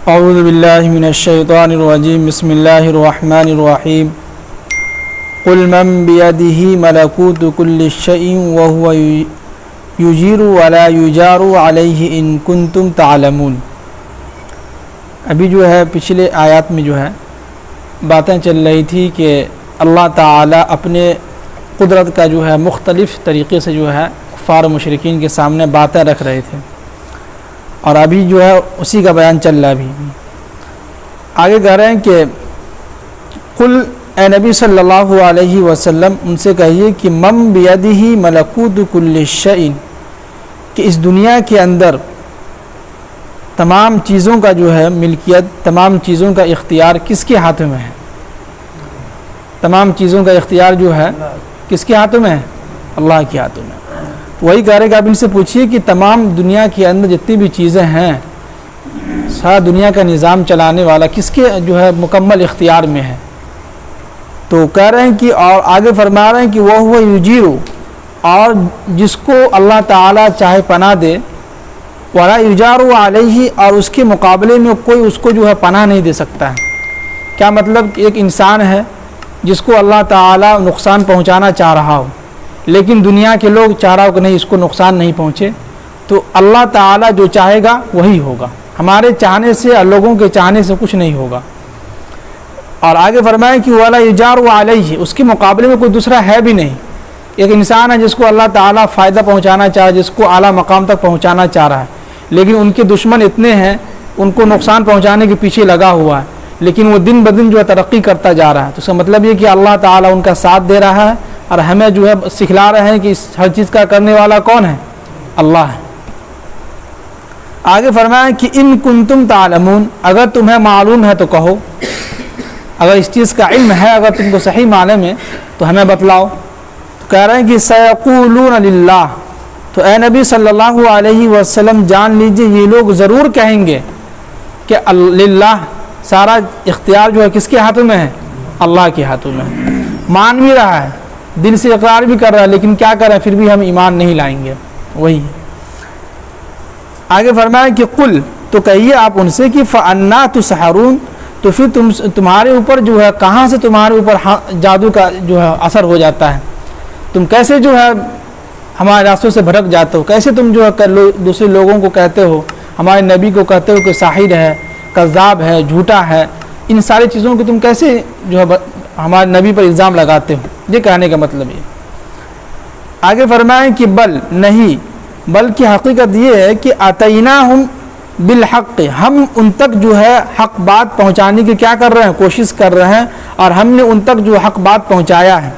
اعوذ باللہ من الشیطان الرجیم بسم اللہ الرحمن الرحیم قل من بیدہ ملکوت کل شیء وہو یجیر ولا یجار علیہ ان کنتم تعلمون۔ ابھی جو ہے پچھلے آیات میں جو ہے باتیں چل رہی تھی کہ اللہ تعالیٰ اپنے قدرت کا جو ہے مختلف طریقے سے جو ہے کفار و مشرکین کے سامنے باتیں رکھ رہے تھے، اور ابھی جو ہے اسی کا بیان چل رہا ہے۔ ابھی آگے کہہ رہے ہیں کہ قل اے نبی صلی اللہ علیہ وسلم ان سے کہیے کہ من بیدہ ملکوت کل شیء، کہ اس دنیا کے اندر تمام چیزوں کا جو ہے ملکیت، تمام چیزوں کا اختیار کس کے ہاتھوں میں ہے؟ تمام چیزوں کا اختیار جو ہے کس کے ہاتھوں میں ہے؟ اللہ کے ہاتھوں میں۔ وہی کہہ رہے کہ آپ ان سے پوچھیے کہ تمام دنیا کے اندر جتنی بھی چیزیں ہیں، سارا دنیا کا نظام چلانے والا کس کے جو ہے مکمل اختیار میں ہے؟ تو کہہ رہے ہیں کہ اور آگے فرما رہے ہیں کہ وہ یجیر، اور جس کو اللہ تعالیٰ چاہے پناہ دے، ولا یجار علیہ، اور اس کے مقابلے میں کوئی اس کو جو ہے پناہ نہیں دے سکتا ہے۔ کیا مطلب کہ ایک انسان ہے جس کو اللہ تعالیٰ نقصان پہنچانا چاہ رہا ہو، لیکن دنیا کے لوگ چاہ رہا ہو کہ نہیں اس کو نقصان نہیں پہنچے، تو اللہ تعالیٰ جو چاہے گا وہی ہوگا، ہمارے چاہنے سے اور لوگوں کے چاہنے سے کچھ نہیں ہوگا۔ اور آگے فرمائیں کہ ولا یجار علیہ، اس کے مقابلے میں کوئی دوسرا ہے بھی نہیں۔ ایک انسان ہے جس کو اللہ تعالیٰ فائدہ پہنچانا چاہ رہا ہے، جس کو اعلیٰ مقام تک پہنچانا چاہ رہا ہے، لیکن ان کے دشمن اتنے ہیں، ان کو نقصان پہنچانے کے پیچھے لگا ہوا ہے، لیکن وہ دن بدن جو ہے ترقی کرتا جا رہا ہے۔ تو اس کا مطلب یہ کہ اللہ تعالیٰ ان کا ساتھ دے رہا ہے، اور ہمیں جو ہے سکھلا رہے ہیں کہ اس ہر چیز کا کرنے والا کون ہے؟ اللہ ہے۔ آگے فرمایا کہ ان کنتم تعلمون، اگر تمہیں معلوم ہے تو کہو، اگر اس چیز کا علم ہے، اگر تم کو صحیح معنی میں تو ہمیں بتلاؤ۔ تو کہہ رہے ہیں کہ سیقولون للہ، تو اے نبی صلی اللہ علیہ وسلم جان لیجئے یہ لوگ ضرور کہیں گے کہ للہ، سارا اختیار جو ہے کس کے ہاتھوں میں ہے؟ اللہ کے ہاتھوں میں ہے۔ مان بھی رہا ہے، دل سے اقرار بھی کر رہا ہے، لیکن کیا کر رہا ہے؟ پھر بھی ہم ایمان نہیں لائیں گے۔ وہی آگے فرمایا کہ قل، تو کہیے آپ ان سے کہ فَأَنَّا تُسْحَرُونَ، تو پھر تمہارے اوپر جو ہے کہاں سے تمہارے اوپر جادو کا جو ہے اثر ہو جاتا ہے؟ تم کیسے جو ہے ہمارے راستوں سے بھٹک جاتے ہو؟ کیسے تم جو ہے دوسرے لوگوں کو کہتے ہو، ہمارے نبی کو کہتے ہو کہ ساحر ہے، کذاب ہے، جھوٹا ہے؟ ان ساری چیزوں کو تم کیسے جو ہے ہمارے نبی پر الزام لگاتے ہو؟ یہ کہنے کا مطلب یہ۔ آگے فرمائیں کہ بل، نہیں، بلکہ حقیقت یہ ہے کہ اتیناہم بالحق، ہم ان تک جو ہے حق بات پہنچانے کی کیا کر رہے ہیں؟ کوشش کر رہے ہیں، اور ہم نے ان تک جو حق بات پہنچایا ہے۔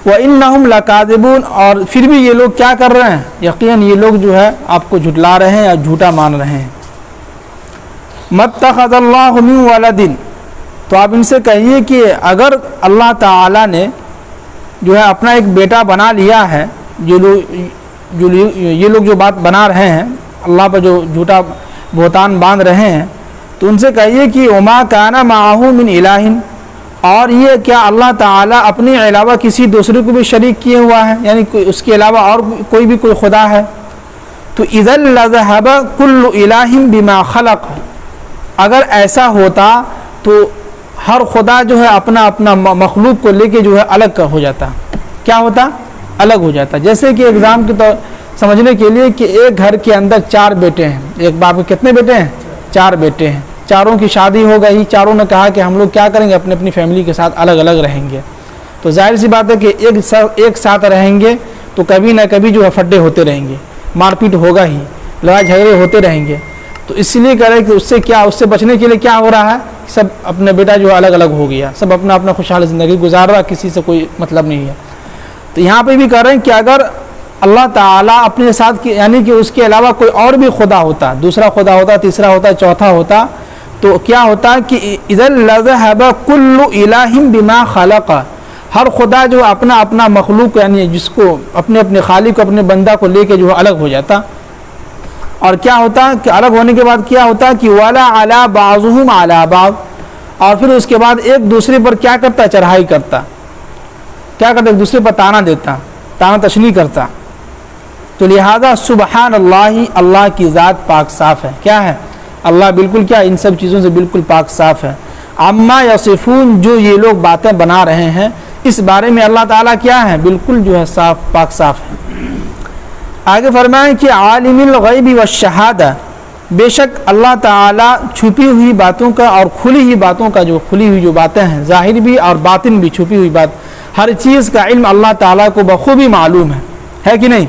وَإِنَّهُمْ لَكَاذِبُونَ، اور پھر بھی یہ لوگ کیا کر رہے ہیں؟ یقیناً یہ لوگ جو ہے آپ کو جھٹلا رہے ہیں یا جھوٹا مان رہے ہیں۔ مَتَّخَذَ اللَّهُ مِن وَلَدٍ، تو آپ ان سے کہیے کہ اگر اللہ تعالیٰ نے جو ہے اپنا ایک بیٹا بنا لیا ہے، یہ لوگ جو بات بنا رہے ہیں، اللہ پر جو جھوٹا بہتان باندھ رہے ہیں، تو ان سے کہیے کہ وَمَا كَانَ مَعَهُ مِنْ إِلَٰهٍ، اور یہ کیا اللہ تعالیٰ اپنے علاوہ کسی دوسرے کو بھی شریک کیے ہوا ہے؟ یعنی اس کے علاوہ اور کوئی بھی کوئی خدا ہے؟ تو اِذًا لَذَهَبَ كُلُّ إِلَٰهٍ بِمَا خَلَقَ، اگر ایسا ہوتا تو ہر خدا جو ہے اپنا اپنا مخلوق کو لے کے جو ہے الگ ہو جاتا۔ کیا ہوتا؟ الگ ہو جاتا۔ جیسے کہ ایگزام کے طور سمجھنے کے لیے کہ ایک گھر کے اندر 4 بیٹے ہیں، ایک باپ کے کتنے بیٹے ہیں؟ 4 بیٹے ہیں، چاروں کی شادی ہو گئی، چاروں نے کہا کہ ہم لوگ کیا کریں گے؟ اپنی اپنی فیملی کے ساتھ الگ الگ رہیں گے۔ تو ظاہر سی بات ہے کہ ایک ساتھ رہیں گے تو کبھی نہ کبھی جو ہے فڈے ہوتے رہیں گے، مار پیٹ ہوگا ہی، لڑائی جھگڑے ہوتے رہیں گے۔ تو اس لیے کہہ رہے کہ اس سے بچنے کے لیے کیا ہو رہا ہے؟ سب اپنا بیٹا جو الگ الگ ہو گیا، سب اپنا اپنا خوشحال زندگی گزار رہا، کسی سے کوئی مطلب نہیں ہے۔ تو یہاں پہ بھی کہہ رہے ہیں کہ اگر اللہ تعالیٰ اپنے ساتھ یعنی کہ اس کے علاوہ کوئی اور بھی خدا ہوتا، دوسرا خدا ہوتا، تیسرا ہوتا، چوتھا ہوتا، تو کیا ہوتا کہ اِذًا لَذَهَبَ كُلُّ إِلَٰهٍ بِمَا خَلَقَ، ہر خدا جو اپنا اپنا مخلوق یعنی جس کو اپنے اپنے خالق کو، اپنے بندہ کو لے کے جو الگ ہو جاتا۔ اور کیا ہوتا کہ الگ ہونے کے بعد کیا ہوتا کہ وَلَا عَلَىٰ بَعْضُهُمْ عَلَىٰ بَعْضٍ، اور پھر اس کے بعد ایک دوسرے پر کیا کرتا؟ چڑھائی کرتا، کیا کرتا؟ ایک دوسرے پر تانا دیتا، تانا تشنیع کرتا۔ تو لہذا سبحان اللہ، اللہ کی ذات پاک صاف ہے، کیا ہے؟ اللہ بالکل کیا ان سب چیزوں سے بالکل پاک صاف ہے. عما یصفون جو یہ لوگ باتیں بنا رہے ہیں اس بارے میں اللہ تعالیٰ کیا ہے بالکل جو ہے صاف پاک صاف ہے. آگے فرمائیں کہ عالم الغیب والشہادہ بے شک اللہ تعالیٰ چھپی ہوئی باتوں کا اور کھلی ہوئی باتوں کا جو کھلی ہوئی جو باتیں ہیں ظاہر بھی اور باطن بھی چھپی ہوئی بات ہر چیز کا علم اللہ تعالیٰ کو بخوبی معلوم ہے کہ نہیں.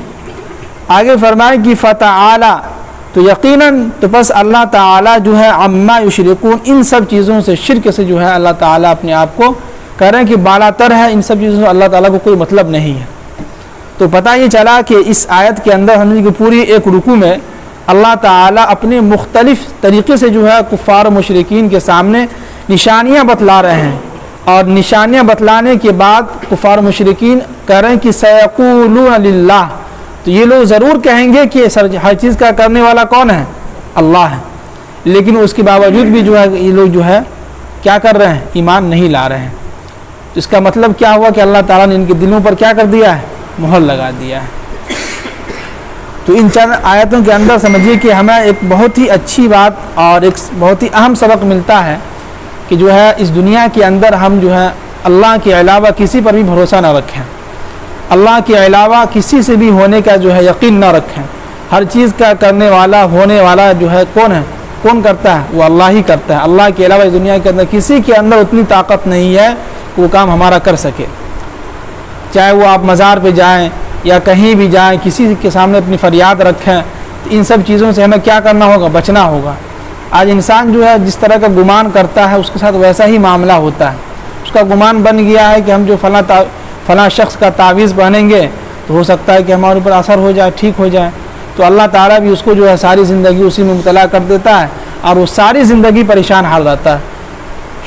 آگے فرمائیں کہ فتعالی تو یقیناً تو بس اللہ تعالیٰ جو ہے عما یشرکون ان سب چیزوں سے شرک سے جو ہے اللہ تعالیٰ اپنے آپ کو کہہ رہے ہیں کہ بالا تر ہے. ان سب چیزوں سے اللہ تعالیٰ کو کوئی مطلب نہیں ہے. تو پتہ یہ چلا کہ اس آیت کے اندر ہم نے پوری ایک رکوع میں اللہ تعالیٰ اپنے مختلف طریقے سے جو ہے کفار و مشرکین کے سامنے نشانیاں بتلا رہے ہیں اور نشانیاں بتلانے کے بعد کفار و مشرکین کہہ رہے ہیں کہ سیقولون للہ تو یہ لوگ ضرور کہیں گے کہ ہر چیز کا کرنے والا کون ہے اللہ ہے. لیکن اس کے باوجود بھی جو ہے یہ لوگ جو ہے کیا کر رہے ہیں ایمان نہیں لا رہے ہیں. تو اس کا مطلب کیا ہوا کہ اللہ تعالیٰ نے ان کے دلوں پر کیا کر دیا ہے مہر لگا دیا ہے. تو ان چند آیتوں کے اندر سمجھیے کہ ہمیں ایک بہت ہی اچھی بات اور ایک بہت ہی اہم سبق ملتا ہے کہ جو ہے اس دنیا کے اندر ہم جو ہے اللہ کے علاوہ کسی پر بھی بھروسہ نہ رکھیں. اللہ کے علاوہ کسی سے بھی ہونے کا جو ہے یقین نہ رکھیں. ہر چیز کا کرنے والا ہونے والا جو ہے کون کرتا ہے وہ اللہ ہی کرتا ہے. اللہ کے علاوہ اس دنیا کے اندر کسی کے اندر اتنی طاقت نہیں ہے کہ وہ کام ہمارا کر سکے. چاہے وہ آپ مزار پہ جائیں یا کہیں بھی جائیں کسی کے سامنے اپنی فریاد رکھیں تو ان سب چیزوں سے ہمیں کیا کرنا ہوگا بچنا ہوگا. آج انسان جو ہے جس طرح کا گمان کرتا ہے اس کے ساتھ ویسا ہی معاملہ ہوتا ہے. اس کا گمان بن گیا ہے کہ ہم جو فلاں شخص کا تعویذ پہنیں گے تو ہو سکتا ہے کہ ہمارے اوپر اثر ہو جائے ٹھیک ہو جائے. تو اللہ تعالیٰ بھی اس کو جو ہے ساری زندگی اسی میں مبتلا کر دیتا ہے اور وہ ساری زندگی پریشان حال رہتا ہے.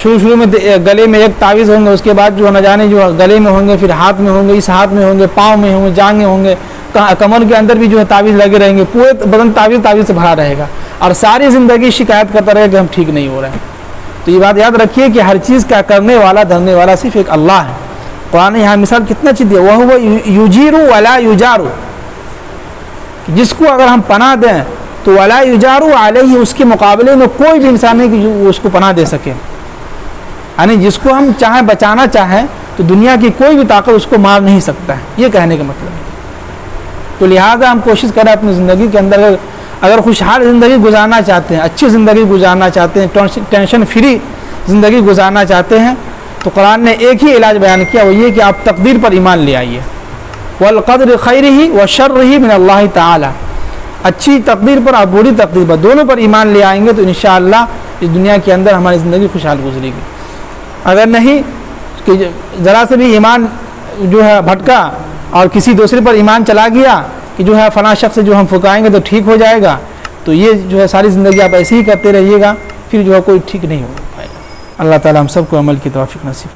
شروع میں گلے میں ایک تعویذ ہوں گے اس کے بعد جو نہ جانے جو گلے میں ہوں گے پھر ہاتھ میں ہوں گے اس ہاتھ میں ہوں گے پاؤں میں ہوں گے جانگیں ہوں گے کمر کے اندر بھی جو ہے تعویذ لگے رہیں گے پورے بدن تعویذ سے بھرا رہے گا اور ساری زندگی شکایت کرتا رہے گا کہ ہم ٹھیک نہیں ہو رہے ہیں. تو یہ بات یاد رکھیے کہ ہر چیز کا کرنے والا دھرنے والا صرف ایک اللہ ہے. قرآن نے یہاں مثال کتنا اچھی دی ہے وہ یجیر ولا یجار جس کو اگر ہم پناہ دیں تو ولا یجار علیہ اس کے مقابلے میں کوئی بھی انسان نہیں کہ وہ اس کو پناہ دے سکے. یعنی جس کو ہم چاہیں بچانا چاہیں تو دنیا کی کوئی بھی طاقت اس کو مار نہیں سکتا ہے. یہ کہنے کا مطلب ہے. تو لہٰذا ہم کوشش کریں اپنی زندگی کے اندر اگر خوشحال زندگی گزارنا چاہتے ہیں اچھی زندگی گزارنا چاہتے ہیں ٹینشن فری زندگی گزارنا چاہتے ہیں تو قرآن نے ایک ہی علاج بیان کیا وہ یہ کہ آپ تقدیر پر ایمان لے آئیے. والقدر خیرہ وشرہ من اللہ تعالی اچھی تقدیر پر اور بری تقدیر پر دونوں پر ایمان لے آئیں گے تو انشاءاللہ اس دنیا کے اندر ہماری زندگی خوشحال گزرے گی. اگر نہیں کہ ذرا سے بھی ایمان جو ہے بھٹکا اور کسی دوسرے پر ایمان چلا گیا کہ جو ہے فلاں شخص سے جو ہم پھکائیں گے تو ٹھیک ہو جائے گا تو یہ جو ہے ساری زندگی آپ ایسے ہی کرتے رہیے گا پھر جو ہے کوئی ٹھیک نہیں ہو پائے گا. اللہ تعالیٰ ہم سب کو عمل کی توفیق نصیب